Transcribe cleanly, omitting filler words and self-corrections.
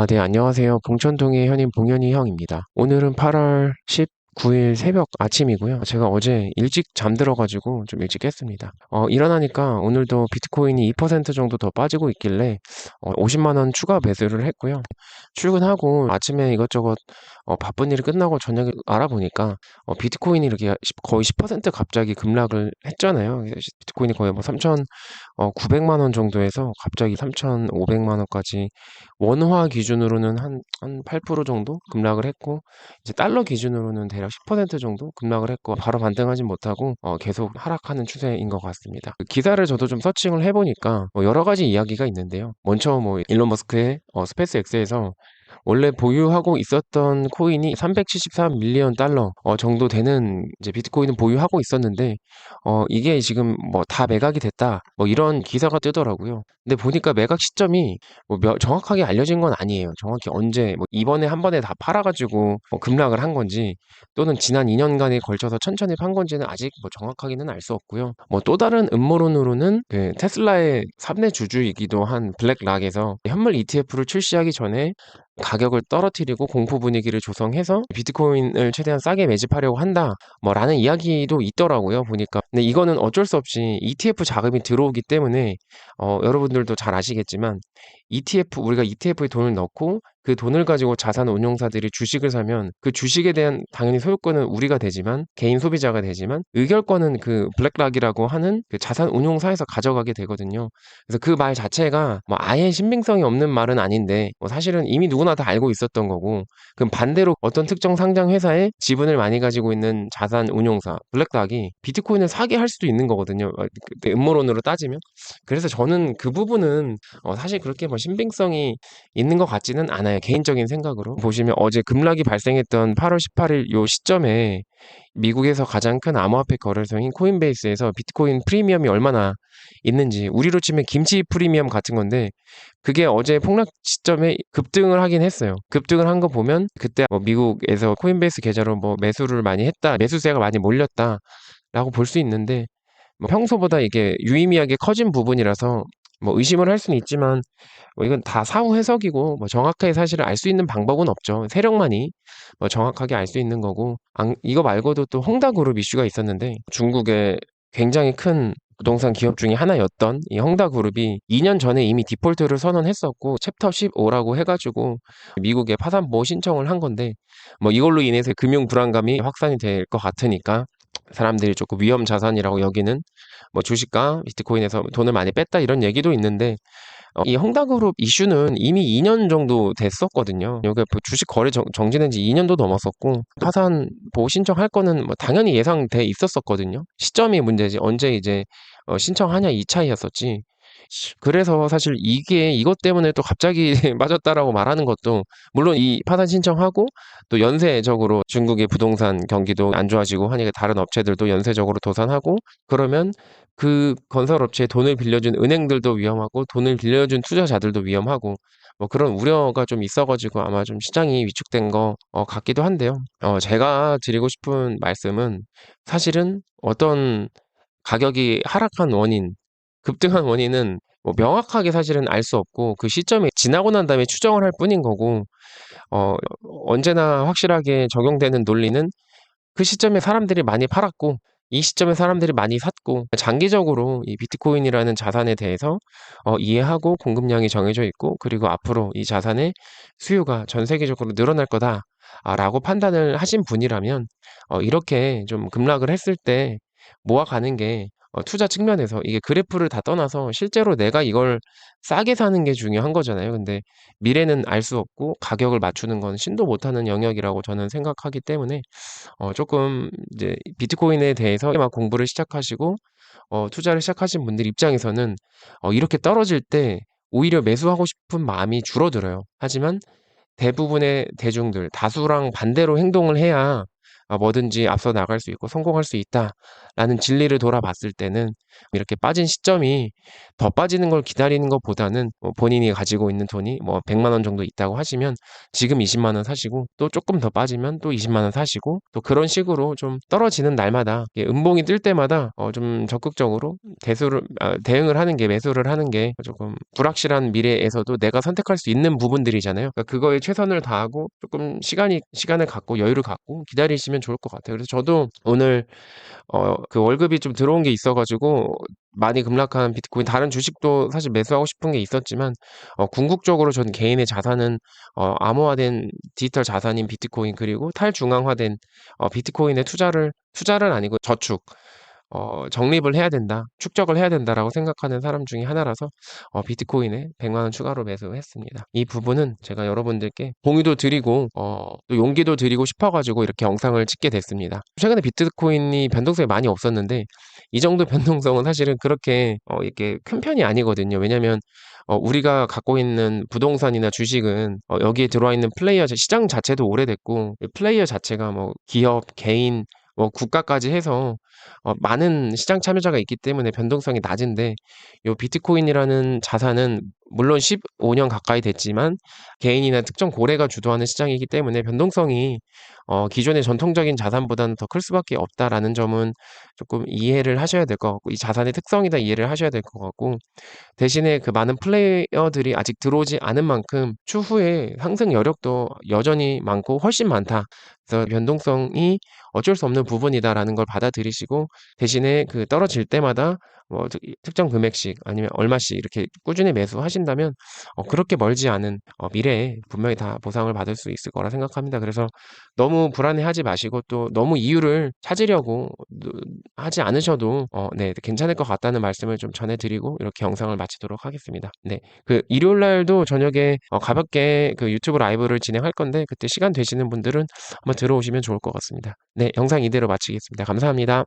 네, 안녕하세요. 봉천동의 현인 봉현이 형입니다. 오늘은 8월 19일 새벽 아침이고요. 제가 어제 일찍 잠들어가지고 좀 일찍 깼습니다. 일어나니까 오늘도 비트코인이 2% 정도 더 빠지고 있길래 50만 원 추가 매수를 했고요. 출근하고 아침에 이것저것 바쁜 일이 끝나고 저녁에 알아보니까 비트코인이 이렇게 거의 10% 갑자기 급락을 했잖아요. 그래서 비트코인이 거의 뭐 3,900만 원 정도에서 갑자기 3,500만 원까지 원화 기준으로는 한 8% 정도 급락을 했고, 이제 달러 기준으로는 대략 10% 정도 급락을 했고, 바로 반등하진 못하고, 계속 하락하는 추세인 것 같습니다. 그 기사를 저도 좀 서칭을 해보니까, 여러 가지 이야기가 있는데요. 먼저 뭐, 일론 머스크의 스페이스 X에서 원래 보유하고 있었던 코인이 373 밀리언 달러 정도 되는 이제 비트코인을 보유하고 있었는데 이게 지금 뭐 다 매각이 됐다 뭐 이런 기사가 뜨더라고요. 근데 보니까 매각 시점이 뭐 정확하게 알려진 건 아니에요. 정확히 언제 뭐 이번에 한 번에 다 팔아가지고 급락을 한 건지 또는 지난 2년간에 걸쳐서 천천히 판 건지는 아직 뭐 정확하게는 알 수 없고요. 뭐 또 다른 음모론으로는 그 테슬라의 3대 주주이기도 한 블랙락에서 현물 ETF를 출시하기 전에 가격을 떨어뜨리고 공포 분위기를 조성해서 비트코인을 최대한 싸게 매집하려고 한다. 뭐 라는 이야기도 있더라고요. 보니까. 근데 이거는 어쩔 수 없이 ETF 자금이 들어오기 때문에 여러분들도 잘 아시겠지만 우리가 ETF에 돈을 넣고 그 돈을 가지고 자산 운용사들이 주식을 사면 그 주식에 대한 당연히 소유권은 우리가 되지만 개인 소비자가 되지만 의결권은 그 블랙락이라고 하는 그 자산 운용사에서 가져가게 되거든요. 그래서 그 말 자체가 뭐 아예 신빙성이 없는 말은 아닌데 뭐 사실은 이미 누구나 다 알고 있었던 거고, 그럼 반대로 어떤 특정 상장 회사에 지분을 많이 가지고 있는 자산 운용사 블랙락이 비트코인을 사게 할 수도 있는 거거든요. 음모론으로 따지면. 그래서 저는 그 부분은 사실 그렇게 뭐 신빙성이 있는 것 같지는 않아요. 개인적인 생각으로. 보시면 어제 급락이 발생했던 8월 18일 요 시점에 미국에서 가장 큰 암호화폐 거래소인 코인베이스에서 비트코인 프리미엄이 얼마나 있는지, 우리로 치면 김치 프리미엄 같은 건데 그게 어제 폭락 시점에 급등을 하긴 했어요. 급등을 한 거 보면 그때 뭐 미국에서 코인베이스 계좌로 뭐 매수를 많이 했다, 매수세가 많이 몰렸다라고 볼 수 있는데, 뭐 평소보다 이게 유의미하게 커진 부분이라서 뭐 의심을 할 수는 있지만 뭐 이건 다 사후 해석이고 뭐 정확하게 사실을 알 수 있는 방법은 없죠. 세력만이 뭐 정확하게 알 수 있는 거고, 이거 말고도 또 헝다그룹 이슈가 있었는데 중국의 굉장히 큰 부동산 기업 중에 하나였던 이 헝다그룹이 2년 전에 이미 디폴트를 선언했었고 챕터 15라고 해가지고 미국에 파산보호 신청을 한 건데, 뭐 이걸로 인해서 금융 불안감이 확산이 될 것 같으니까 사람들이 조금 위험 자산이라고 여기는 뭐 주식과 비트코인에서 돈을 많이 뺐다 이런 얘기도 있는데, 이 헝다그룹 이슈는 이미 2년 정도 됐었거든요. 여기 주식 거래 정지된 지 2년도 넘었었고 파산 보호 신청할 거는 뭐 당연히 예상돼 있었었거든요. 시점이 문제지 언제 이제 신청하냐 이 차이였었지. 그래서 사실 이게 이것 때문에 또 갑자기 빠졌다라고 말하는 것도, 물론 이 파산 신청하고 또 연쇄적으로 중국의 부동산 경기도 안 좋아지고 하니까 다른 업체들도 연쇄적으로 도산하고 그러면 그 건설업체에 돈을 빌려준 은행들도 위험하고 돈을 빌려준 투자자들도 위험하고 뭐 그런 우려가 좀 있어가지고 아마 좀 시장이 위축된 거 같기도 한데요. 제가 드리고 싶은 말씀은 사실은 어떤 가격이 하락한 원인, 급등한 원인은 뭐 명확하게 사실은 알 수 없고 그 시점이 지나고 난 다음에 추정을 할 뿐인 거고, 어, 언제나 확실하게 적용되는 논리는 그 시점에 사람들이 많이 팔았고 이 시점에 사람들이 많이 샀고, 장기적으로 이 비트코인이라는 자산에 대해서 이해하고 공급량이 정해져 있고 그리고 앞으로 이 자산의 수요가 전 세계적으로 늘어날 거다 라고 판단을 하신 분이라면 이렇게 좀 급락을 했을 때 모아가는 게, 투자 측면에서 이게 그래프를 다 떠나서 실제로 내가 이걸 싸게 사는 게 중요한 거잖아요. 근데 미래는 알 수 없고 가격을 맞추는 건 신도 못하는 영역이라고 저는 생각하기 때문에 조금 이제 비트코인에 대해서 막 공부를 시작하시고 투자를 시작하신 분들 입장에서는 이렇게 떨어질 때 오히려 매수하고 싶은 마음이 줄어들어요. 하지만 대부분의 대중들, 다수랑 반대로 행동을 해야 뭐든지 앞서 나갈 수 있고 성공할 수 있다라는 진리를 돌아봤을 때는 이렇게 빠진 시점이 더 빠지는 걸 기다리는 것보다는 본인이 가지고 있는 돈이 뭐 100만 원 정도 있다고 하시면 지금 20만 원 사시고 또 조금 더 빠지면 또 20만 원 사시고 또 그런 식으로 좀 떨어지는 날마다 음봉이 뜰 때마다 좀 적극적으로 대응을 하는 게 매수를 하는 게 조금 불확실한 미래에서도 내가 선택할 수 있는 부분들이잖아요. 그러니까 그거에 최선을 다하고 조금 시간을 갖고 여유를 갖고 기다리시면 좋을 것 같아요. 그래서 저도 오늘 그 월급이 좀 들어온 게 있어가지고 많이 급락한 비트코인 다른 주식도 사실 매수하고 싶은 게 있었지만 궁극적으로 저는 개인의 자산은 암호화된 디지털 자산인 비트코인 그리고 탈중앙화된 비트코인에 투자를 아니고 저축 적립을 해야 된다, 축적을 해야 된다라고 생각하는 사람 중에 하나라서 비트코인에 100만 원 추가로 매수했습니다. 이 부분은 제가 여러분들께 공유도 드리고 또 용기도 드리고 싶어가지고 이렇게 영상을 찍게 됐습니다. 최근에 비트코인이 변동성이 많이 없었는데 이 정도 변동성은 사실은 그렇게 이렇게 큰 편이 아니거든요. 왜냐면 우리가 갖고 있는 부동산이나 주식은 여기에 들어와 있는 시장 자체도 오래됐고 플레이어 자체가 뭐 기업, 개인, 뭐 국가까지 해서 많은 시장 참여자가 있기 때문에 변동성이 낮은데 요 비트코인이라는 자산은 물론 15년 가까이 됐지만 개인이나 특정 고래가 주도하는 시장이기 때문에 변동성이 기존의 전통적인 자산보다는 더 클 수밖에 없다라는 점은 조금 이해를 하셔야 될 것 같고 이 자산의 특성이다 이해를 하셔야 될 것 같고 대신에 그 많은 플레이어들이 아직 들어오지 않은 만큼 추후에 상승 여력도 여전히 많고 훨씬 많다. 그래서 변동성이 어쩔 수 없는 부분이다라는 걸 받아들이시고 대신에 그 떨어질 때마다 뭐 특정 금액씩 아니면 얼마씩 이렇게 꾸준히 매수하신다면 그렇게 멀지 않은 미래에 분명히 다 보상을 받을 수 있을 거라 생각합니다. 그래서 너무 불안해하지 마시고 또 너무 이유를 찾으려고 하지 않으셔도 네, 괜찮을 것 같다는 말씀을 좀 전해드리고 이렇게 영상을 마치도록 하겠습니다. 네, 그 일요일 날도 저녁에 가볍게 그 유튜브 라이브를 진행할 건데 그때 시간 되시는 분들은 한번 들어오시면 좋을 것 같습니다. 네, 영상 이대로 마치겠습니다. 감사합니다.